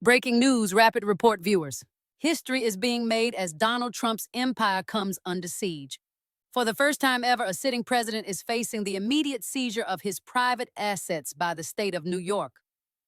Breaking news, rapid report viewers. History is being made as Donald Trump's empire comes under siege. For the first time ever, a sitting president is facing the immediate seizure of his private assets by the state of New York.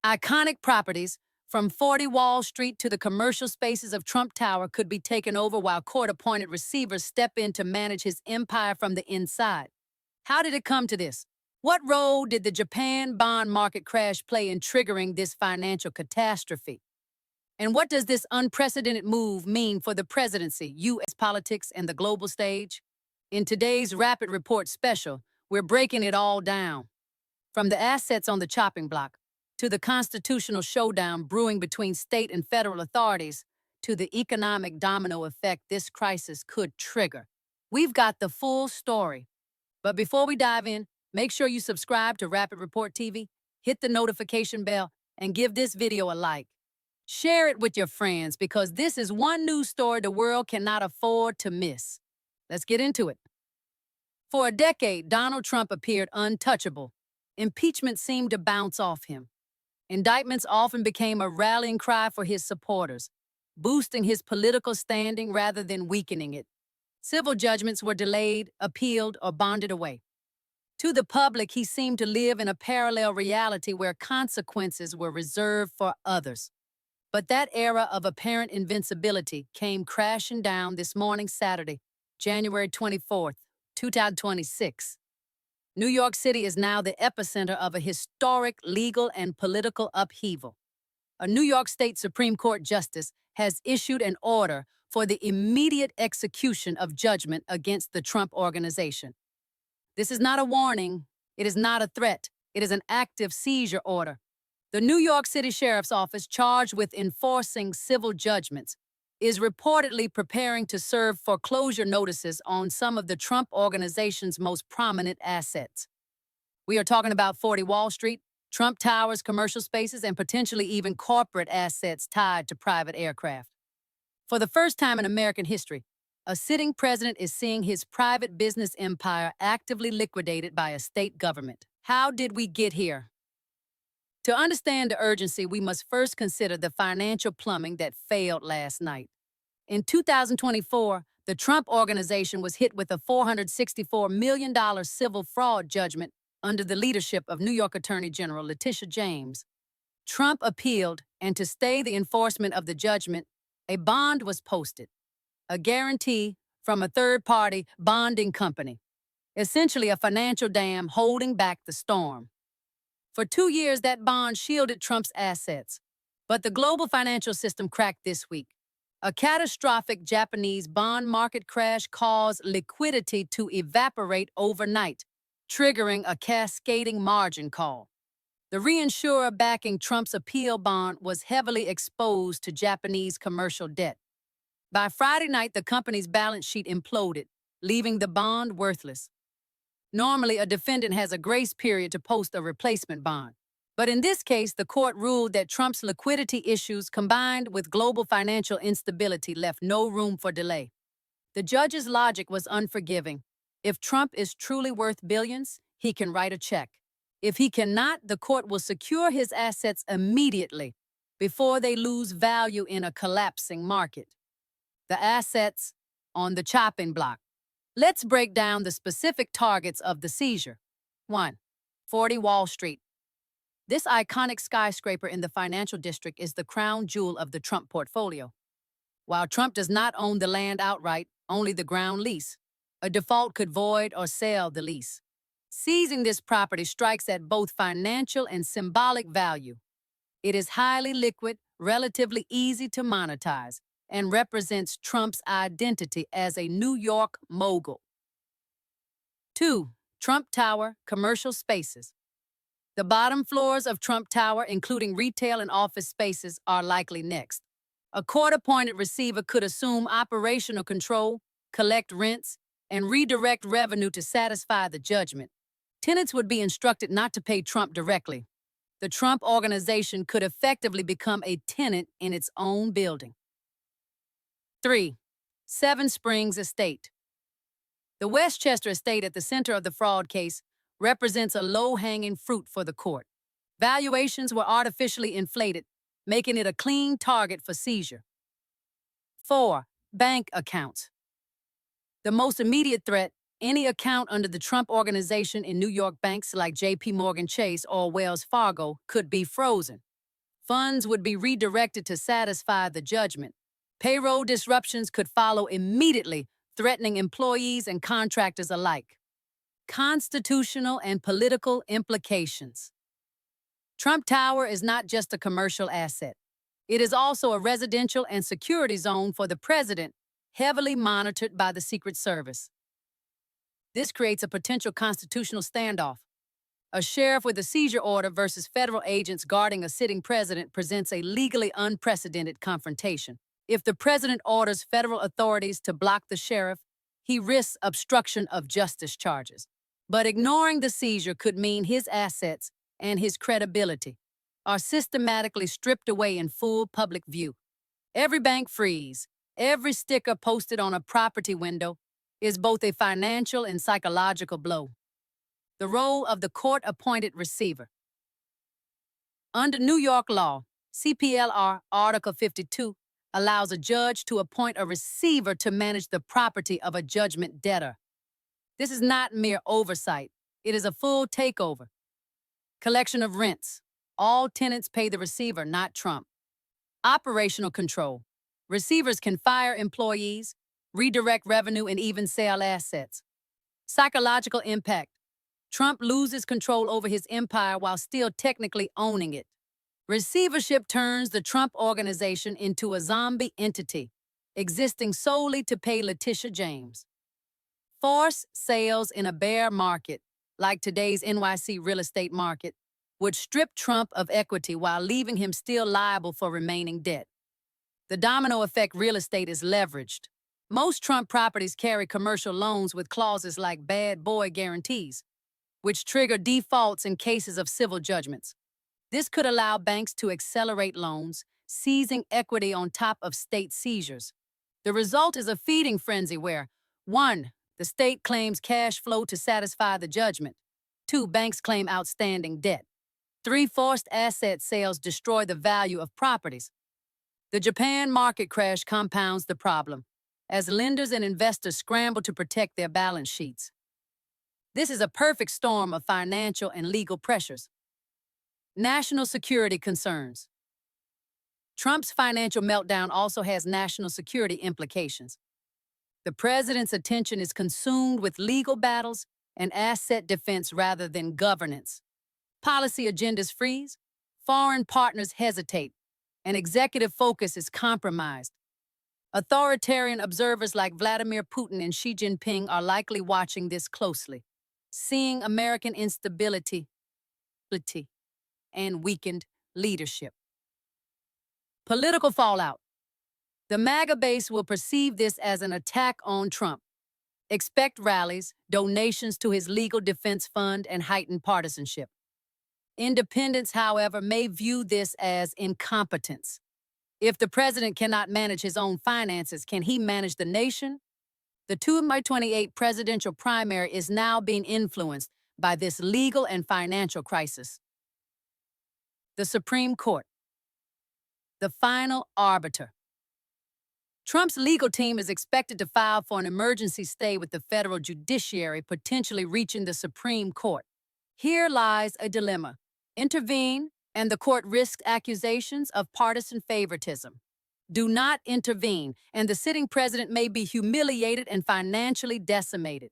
Iconic properties, from 40 Wall Street to the commercial spaces of Trump Tower, could be taken over while court-appointed receivers step in to manage his empire from the inside. How did it come to this? What role did the Japan bond market crash play in triggering this financial catastrophe? And what does this unprecedented move mean for the presidency, U.S. politics, and the global stage? In today's Rapid Report special, we're breaking it all down. From the assets on the chopping block, to the constitutional showdown brewing between state and federal authorities, to the economic domino effect this crisis could trigger. We've got the full story. But before we dive in, make sure you subscribe to Rapid Report TV, hit the notification bell, and give this video a like. Share it with your friends because this is one news story the world cannot afford to miss. Let's get into it. For a decade, Donald Trump appeared untouchable. Impeachment seemed to bounce off him. Indictments often became a rallying cry for his supporters, boosting his political standing rather than weakening it. Civil judgments were delayed, appealed, or bonded away. To the public, he seemed to live in a parallel reality where consequences were reserved for others. But that era of apparent invincibility came crashing down this morning, Saturday, January 24th, 2026. New York City is now the epicenter of a historic legal and political upheaval. A New York State Supreme Court justice has issued an order for the immediate execution of judgment against the Trump Organization. This is not a warning. It is not a threat. It is an active seizure order. The New York City Sheriff's Office, charged with enforcing civil judgments, is reportedly preparing to serve foreclosure notices on some of the Trump Organization's most prominent assets. We are talking about 40 Wall Street, Trump Towers, commercial spaces, and potentially even corporate assets tied to private aircraft. For the first time in American history, a sitting president is seeing his private business empire actively liquidated by a state government. How did we get here? To understand the urgency, we must first consider the financial plumbing that failed last night. In 2024, the Trump Organization was hit with a $464 million civil fraud judgment under the leadership of New York Attorney General Letitia James. Trump appealed, and to stay the enforcement of the judgment, a bond was posted, a guarantee from a third-party bonding company, essentially a financial dam holding back the storm. For 2 years, that bond shielded Trump's assets. But the global financial system cracked this week. A catastrophic Japanese bond market crash caused liquidity to evaporate overnight, triggering a cascading margin call. The reinsurer backing Trump's appeal bond was heavily exposed to Japanese commercial debt. By Friday night, the company's balance sheet imploded, leaving the bond worthless. Normally, a defendant has a grace period to post a replacement bond. But in this case, the court ruled that Trump's liquidity issues combined with global financial instability left no room for delay. The judge's logic was unforgiving. If Trump is truly worth billions, he can write a check. If he cannot, the court will secure his assets immediately before they lose value in a collapsing market. The assets on the chopping block. Let's break down the specific targets of the seizure. 1. 40 Wall Street. This iconic skyscraper in the financial district is the crown jewel of the Trump portfolio. While Trump does not own the land outright, only the ground lease, a default could void or sell the lease. Seizing this property strikes at both financial and symbolic value. It is highly liquid, relatively easy to monetize, and represents Trump's identity as a New York mogul. 2. Trump Tower, commercial spaces. The bottom floors of Trump Tower, including retail and office spaces, are likely next. A court-appointed receiver could assume operational control, collect rents, and redirect revenue to satisfy the judgment. Tenants would be instructed not to pay Trump directly. The Trump Organization could effectively become a tenant in its own building. 3. Seven Springs Estate. The Westchester estate at the center of the fraud case represents a low-hanging fruit for the court. Valuations were artificially inflated, making it a clean target for seizure. 4. Bank accounts. The most immediate threat, any account under the Trump Organization in New York banks like J.P. Morgan Chase or Wells Fargo could be frozen. Funds would be redirected to satisfy the judgment. Payroll disruptions could follow immediately, threatening employees and contractors alike. Constitutional and political implications. Trump Tower is not just a commercial asset. It is also a residential and security zone for the president, heavily monitored by the Secret Service. This creates a potential constitutional standoff. A sheriff with a seizure order versus federal agents guarding a sitting president presents a legally unprecedented confrontation. If the president orders federal authorities to block the sheriff, he risks obstruction of justice charges. But ignoring the seizure could mean his assets and his credibility are systematically stripped away in full public view. Every bank freeze, every sticker posted on a property window is both a financial and psychological blow. The role of the court-appointed receiver. Under New York law, CPLR Article 52 allows a judge to appoint a receiver to manage the property of a judgment debtor. This is not mere oversight. It is a full takeover. Collection of rents. All tenants pay the receiver, not Trump. Operational control. Receivers can fire employees, redirect revenue, and even sell assets. Psychological impact. Trump loses control over his empire while still technically owning it. Receivership turns the Trump Organization into a zombie entity, existing solely to pay Letitia James. Forced sales in a bear market, like today's NYC real estate market, would strip Trump of equity while leaving him still liable for remaining debt. The domino effect real estate is leveraged. Most Trump properties carry commercial loans with clauses like bad boy guarantees, which trigger defaults in cases of civil judgments. This could allow banks to accelerate loans, seizing equity on top of state seizures. The result is a feeding frenzy where 1. The state claims cash flow to satisfy the judgment. 2. Banks claim outstanding debt. 3. Forced asset sales destroy the value of properties. The Japan market crash compounds the problem, as lenders and investors scramble to protect their balance sheets. This is a perfect storm of financial and legal pressures. National security concerns. Trump's financial meltdown also has national security implications. The president's attention is consumed with legal battles and asset defense rather than governance. Policy agendas freeze, foreign partners hesitate, and executive focus is compromised. Authoritarian observers like Vladimir Putin and Xi Jinping are likely watching this closely, seeing American instability and weakened leadership. Political fallout. The MAGA base will perceive this as an attack on Trump. Expect rallies, donations to his legal defense fund, and heightened partisanship. Independents, however, may view this as incompetence. If the president cannot manage his own finances, can he manage the nation? The 2028 presidential primary is now being influenced by this legal and financial crisis. The Supreme Court. The final arbiter. Trump's legal team is expected to file for an emergency stay with the federal judiciary, potentially reaching the Supreme Court. Here lies a dilemma. Intervene, and the court risks accusations of partisan favoritism. Do not intervene, and the sitting president may be humiliated and financially decimated.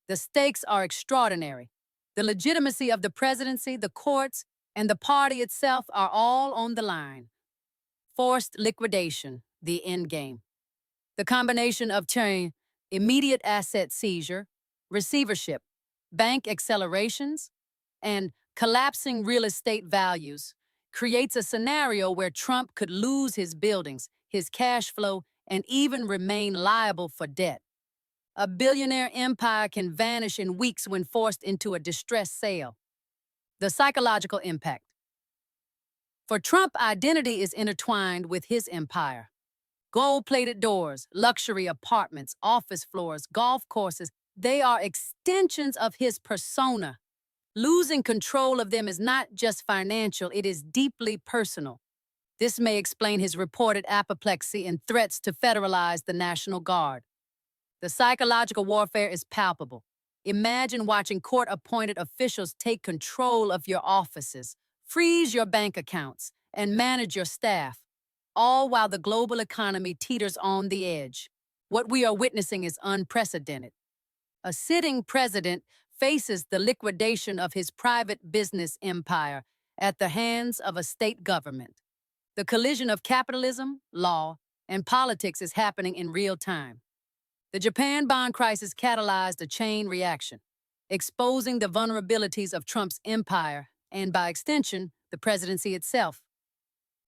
The stakes are extraordinary. The legitimacy of the presidency, the courts, and the party itself are all on the line. Forced liquidation, the endgame. The combination of immediate asset seizure, receivership, bank accelerations, and collapsing real estate values creates a scenario where Trump could lose his buildings, his cash flow, and even remain liable for debt. A billionaire empire can vanish in weeks when forced into a distressed sale. The psychological impact. For Trump, identity is intertwined with his empire. Gold-plated doors, luxury apartments, office floors, golf courses, they are extensions of his persona. Losing control of them is not just financial, it is deeply personal. This may explain his reported apoplexy and threats to federalize the National Guard. The psychological warfare is palpable. Imagine watching court-appointed officials take control of your offices, freeze your bank accounts, and manage your staff, all while the global economy teeters on the edge. What we are witnessing is unprecedented. A sitting president faces the liquidation of his private business empire at the hands of a state government. The collision of capitalism, law, and politics is happening in real time. The Japan bond crisis catalyzed a chain reaction, exposing the vulnerabilities of Trump's empire and, by extension, the presidency itself.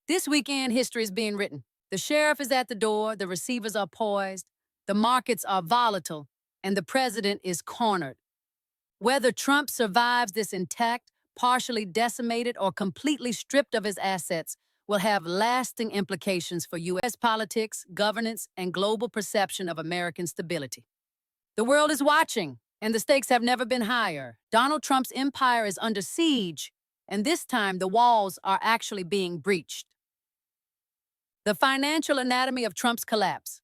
This weekend, history is being written. The sheriff is at the door, the receivers are poised, the markets are volatile, and the president is cornered. Whether Trump survives this intact, partially decimated, or completely stripped of his assets will have lasting implications for U.S. politics, governance, and global perception of American stability. The world is watching, and the stakes have never been higher. Donald Trump's empire is under siege, and this time the walls are actually being breached. The financial anatomy of Trump's collapse.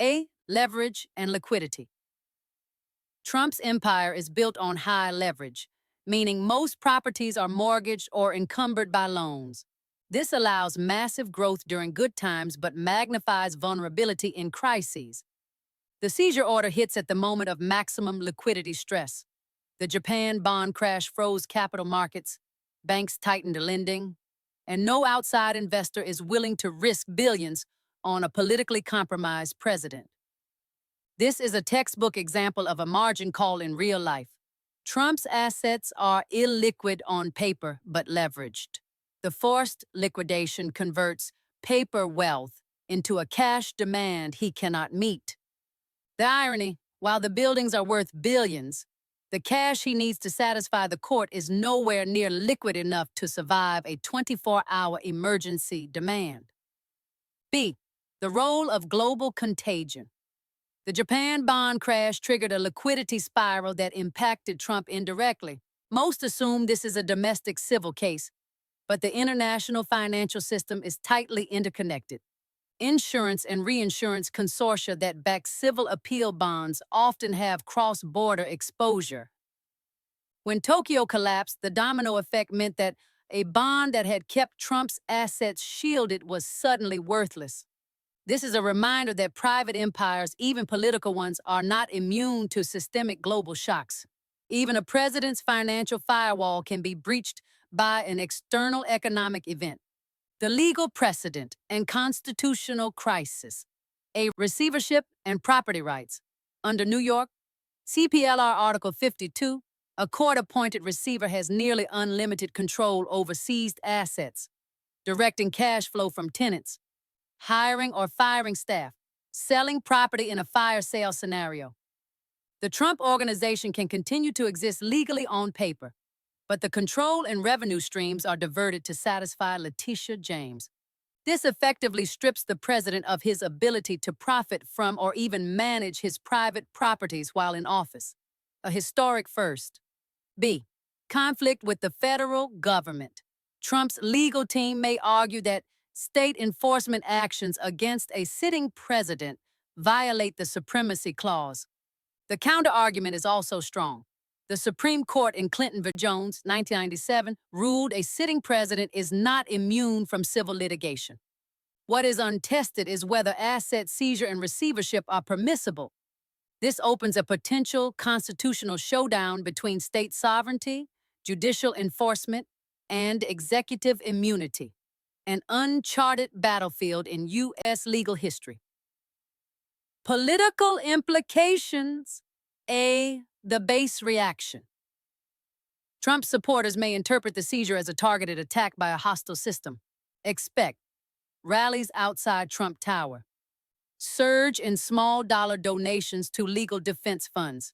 A. Leverage and liquidity. Trump's empire is built on high leverage, meaning most properties are mortgaged or encumbered by loans. This allows massive growth during good times but magnifies vulnerability in crises. The seizure order hits at the moment of maximum liquidity stress. The Japan bond crash froze capital markets, banks tightened lending, and no outside investor is willing to risk billions on a politically compromised president. This is a textbook example of a margin call in real life. Trump's assets are illiquid on paper but leveraged. The forced liquidation converts paper wealth into a cash demand he cannot meet. The irony, while the buildings are worth billions, the cash he needs to satisfy the court is nowhere near liquid enough to survive a 24-hour emergency demand. B. The role of global contagion. The Japan bond crash triggered a liquidity spiral that impacted Trump indirectly. Most assume this is a domestic civil case, but the international financial system is tightly interconnected. Insurance and reinsurance consortia that back civil appeal bonds often have cross-border exposure. When Tokyo collapsed, the domino effect meant that a bond that had kept Trump's assets shielded was suddenly worthless. This is a reminder that private empires, even political ones, are not immune to systemic global shocks. Even a president's financial firewall can be breached by an external economic event. The legal precedent and constitutional crisis. A. Receivership and property rights. Under New York, CPLR Article 52, a court-appointed receiver has nearly unlimited control over seized assets, directing cash flow from tenants, hiring or firing staff, selling property in a fire sale scenario. The Trump Organization can continue to exist legally on paper, but the control and revenue streams are diverted to satisfy Letitia James. This effectively strips the president of his ability to profit from or even manage his private properties while in office. A historic first. B. Conflict with the federal government. Trump's legal team may argue that state enforcement actions against a sitting president violate the Supremacy Clause. The counterargument is also strong. The Supreme Court in Clinton v. Jones, 1997, ruled a sitting president is not immune from civil litigation. What is untested is whether asset seizure and receivership are permissible. This opens a potential constitutional showdown between state sovereignty, judicial enforcement, and executive immunity, an uncharted battlefield in U.S. legal history. Political implications. A. The base reaction. Trump's supporters may interpret the seizure as a targeted attack by a hostile system. Expect rallies outside Trump Tower, surge in small-dollar donations to legal defense funds,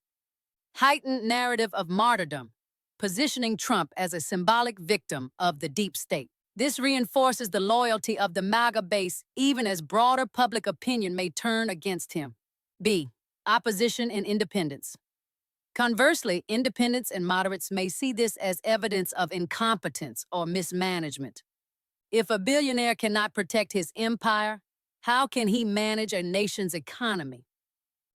heightened narrative of martyrdom, positioning Trump as a symbolic victim of the deep state. This reinforces the loyalty of the MAGA base even as broader public opinion may turn against him. B. Opposition and independence. Conversely, independents and moderates may see this as evidence of incompetence or mismanagement. If a billionaire cannot protect his empire, how can he manage a nation's economy?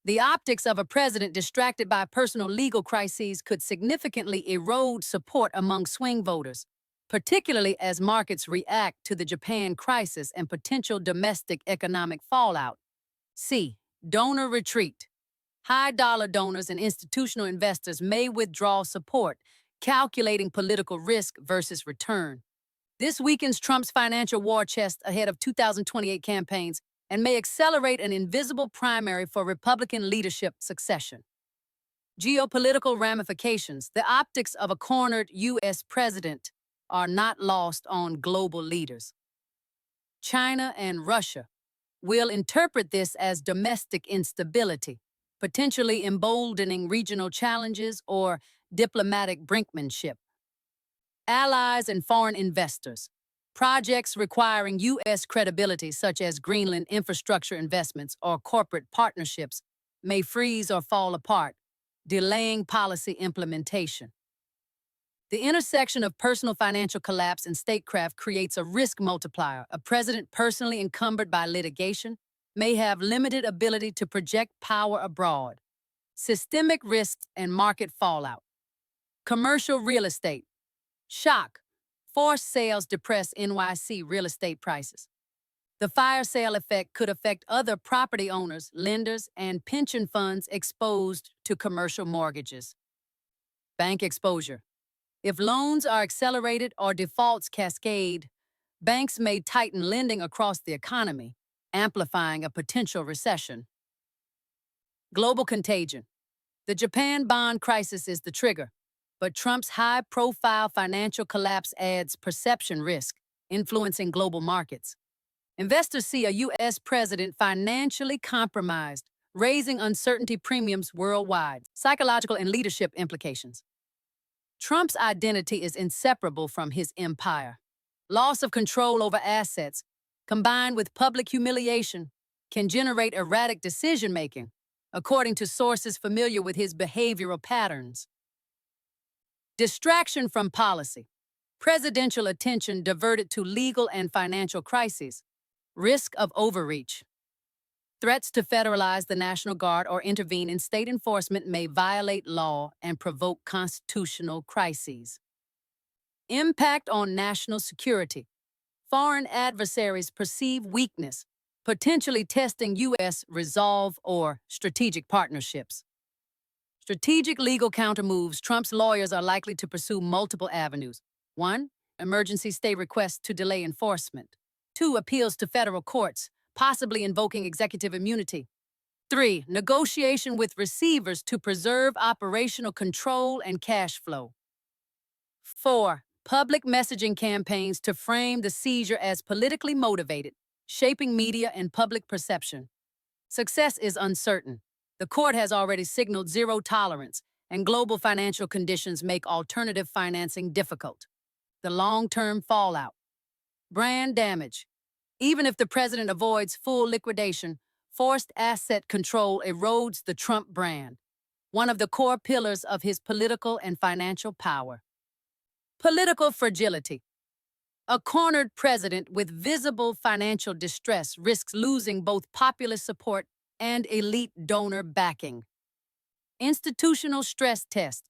The optics of a president distracted by personal legal crises could significantly erode support among swing voters, particularly as markets react to the Japan crisis and potential domestic economic fallout. C. Donor retreat. High-dollar donors and institutional investors may withdraw support, calculating political risk versus return. This weakens Trump's financial war chest ahead of 2028 campaigns and may accelerate an invisible primary for Republican leadership succession. Geopolitical ramifications. The optics of a cornered U.S. president are not lost on global leaders. China and Russia will interpret this as domestic instability, potentially emboldening regional challenges or diplomatic brinkmanship. Allies and foreign investors. Projects requiring U.S. credibility, such as Greenland infrastructure investments or corporate partnerships, may freeze or fall apart, delaying policy implementation. The intersection of personal financial collapse and statecraft creates a risk multiplier. A president personally encumbered by litigation may have limited ability to project power abroad. Systemic risks and market fallout. Commercial real estate. Shock. Forced sales depress NYC real estate prices. The fire sale effect could affect other property owners, lenders, and pension funds exposed to commercial mortgages. Bank exposure. If loans are accelerated or defaults cascade, banks may tighten lending across the economy, amplifying a potential recession. Global contagion. The Japan bond crisis is the trigger, but Trump's high-profile financial collapse adds perception risk, influencing global markets. Investors see a U.S. president financially compromised, raising uncertainty premiums worldwide. Psychological and leadership implications. Trump's identity is inseparable from his empire. Loss of control over assets, combined with public humiliation, can generate erratic decision-making, according to sources familiar with his behavioral patterns. Distraction from policy. Presidential attention diverted to legal and financial crises. Risk of overreach. Threats to federalize the National Guard or intervene in state enforcement may violate law and provoke constitutional crises. Impact on national security. Foreign adversaries perceive weakness, potentially testing U.S. resolve or strategic partnerships. Strategic legal countermoves. Trump's lawyers are likely to pursue multiple avenues. 1. Emergency stay requests to delay enforcement. 2. Appeals to federal courts, possibly invoking executive immunity. 3. Negotiation with receivers to preserve operational control and cash flow. 4. Public messaging campaigns to frame the seizure as politically motivated, shaping media and public perception. Success is uncertain. The court has already signaled zero tolerance, and global financial conditions make alternative financing difficult. The long-term fallout. Brand damage. Even if the president avoids full liquidation, forced asset control erodes the Trump brand, one of the core pillars of his political and financial power. Political fragility. A cornered president with visible financial distress risks losing both populist support and elite donor backing. Institutional stress test.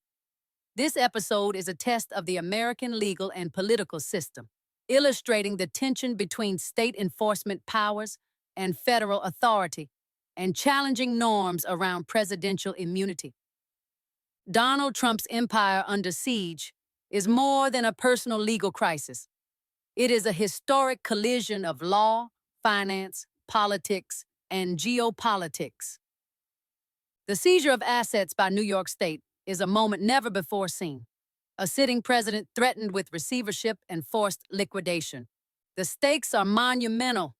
This episode is a test of the American legal and political system, illustrating the tension between state enforcement powers and federal authority, and challenging norms around presidential immunity. Donald Trump's empire under siege is more than a personal legal crisis. It is a historic collision of law, finance, politics, and geopolitics. The seizure of assets by New York State is a moment never before seen. A sitting president threatened with receivership and forced liquidation. The stakes are monumental.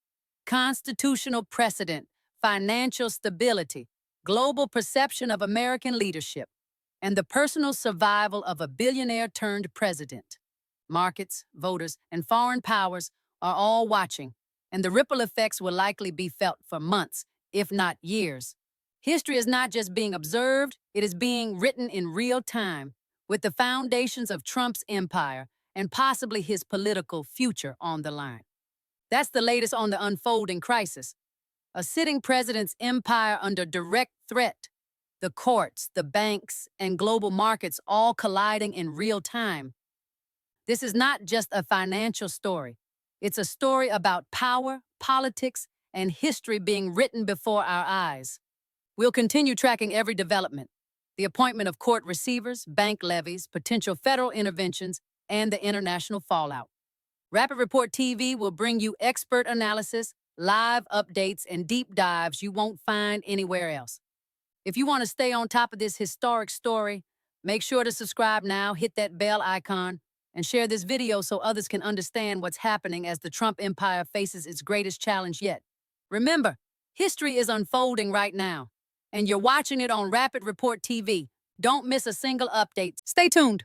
Constitutional precedent, financial stability, global perception of American leadership, and the personal survival of a billionaire turned president. Markets, voters, and foreign powers are all watching, and the ripple effects will likely be felt for months, if not years. History is not just being observed, it is being written in real time, with the foundations of Trump's empire and possibly his political future on the line. That's the latest on the unfolding crisis. A sitting president's empire under direct threat. The courts, the banks, and global markets all colliding in real time. This is not just a financial story. It's a story about power, politics, and history being written before our eyes. We'll continue tracking every development: the appointment of court receivers, bank levies, potential federal interventions, and the international fallout. Rapid Report TV will bring you expert analysis, live updates, and deep dives you won't find anywhere else. If you want to stay on top of this historic story, make sure to subscribe now, hit that bell icon, and share this video so others can understand what's happening as the Trump empire faces its greatest challenge yet. Remember, history is unfolding right now, and you're watching it on Rapid Report TV. Don't miss a single update. Stay tuned.